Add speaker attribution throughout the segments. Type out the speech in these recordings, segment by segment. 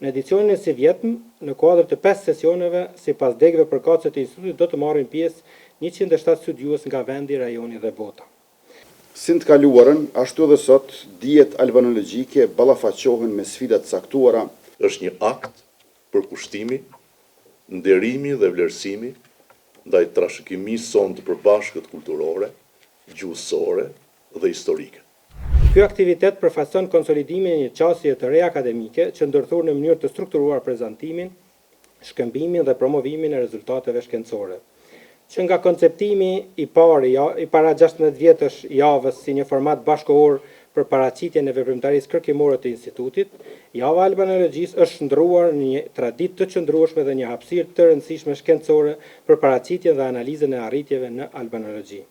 Speaker 1: Në edicionin e së vjetëm, në kuadër të 5 sesioneve, sipas degëve përkatëse të institutit do të marrin pjesë 107 studiues nga vendi, rajoni dhe bota.
Speaker 2: Si në të kaluarën, ashtu edhe sot, dijet albanologjike ballafaqohen me sfidat caktuara.
Speaker 3: Është një akt për kushtimi, nderimi dhe vlerësimi ndaj trashëgimisë sonë të përbashkët kulturore, gjuhësore dhe historike.
Speaker 1: Ky aktivitet përfaqëson konsolidimin e një qasje të re akademike që ndërthur në mënyrë të strukturuar prezantimin, shkëmbimin dhe promovimin e rezultateve shkencore, që nga konceptimi i parë i para 16 vjetësh javës si një format bashkëkohor për paraqitjen e veprimtarisë kërkimore të institutit, java e albanologjisë është ndruar në një traditë të qëndrueshme dhe një hapësirë të rëndësishme shkencore për paraqitjen dhe analizën e arritjeve në albanologji.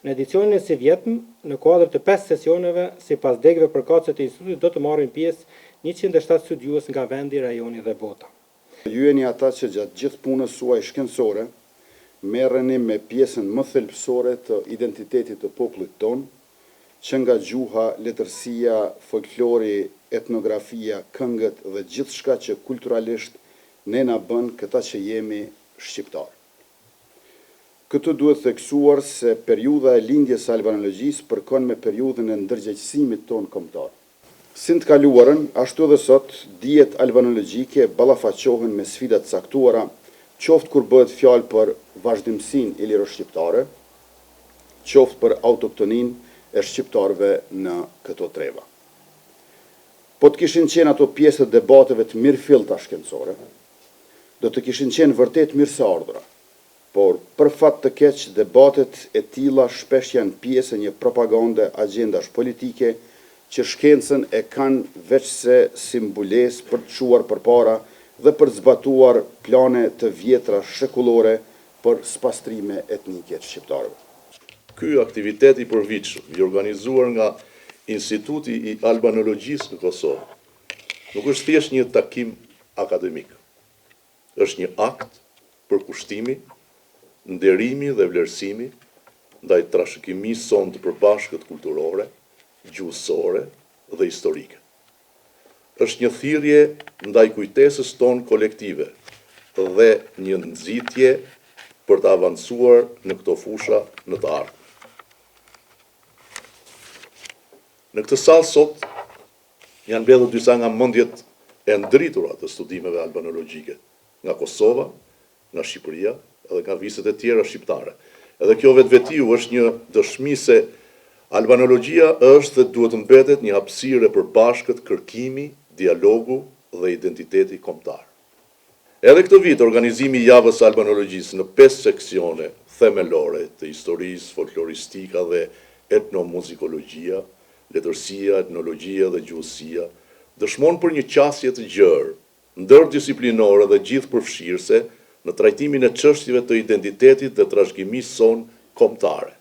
Speaker 1: Në edicionin e së vjetëm, në kuadër të 5 sesioneve, sipas degëve përkatëse të institutit do të marrin pjesë 107 studiues nga vendi, rajoni dhe bota.
Speaker 2: Ju jeni ata që gjatë gjithë punës suaj shkencore merreni me pjesën më thelbësore të identitetit të popullit tonë, që nga gjuha, letërsia, folklori, etnografia, këngët dhe gjithçka që kulturalisht ne na bën këta që jemi shqiptar. Këtë duhet theksuar se periudha e lindjes së albanologjisë përkon me periudhën e ndërgjegjësimit tonë kombëtar. Si në të kaluarën, ashtu edhe sot, dijet albanologjike ballafaqohen me sfidat caktuara, qoftë kur bëhet fjalë për vazhdimsinë iliro-shqiptare, qoftë për autoktoninë e shqiptarëve në këto treva. Po të kishin qenë ato pjesë të debateve të mirëfillta shkencore, do të kishin qenë vërtet mirëseardhura, por për fat të keq debatet e tilla shpesh janë pjesë e një propagande agjendash politike që shkencën e kanë veç se si mbulesë për të çuar përpara dhe për të zbatuar plane të vjetra shekullore për spastrime etnike të shqiptarëve.
Speaker 3: Ky aktivitet i përvitshëm i organizuar nga Instituti i Albanologjisë në Kosovë nuk është thjesht një takim akademik. Është një akt për kushtimi, nderimi dhe vlerësimi ndaj trashëgimisë sonë të përbashkët kulturore, gjuhësore dhe historike. Është një thirrje ndaj kujtesës tonë kolektive dhe një nxitje për të avancuar në këto fusha në të ardhmen. Në këtë sallë sot janë mbledhur disa nga mendjet e ndritura të studimeve albanologjike nga Kosova, nga Shqipëria edhe nga viset e tjera shqiptare. Edhe kjo vetvetiu është një dëshmi se albanologjia është dhe duhet të mbetet një hapësirë e përbashkët kërkimi, dialogu dhe identiteti kombëtar. Edhe këtë vit organizimi i javës së albanologjisë në 5 seksione themelore të historisë, folkloristika dhe etnomuzikologjia, letërsia, etnologjia dhe gjuhësia, dëshmon për një qasje të gjerë, ndërdisiplinore dhe gjithëpërfshirëse në trajtimin e çështjeve të identitetit dhe trashëgimisë sonë kombëtare.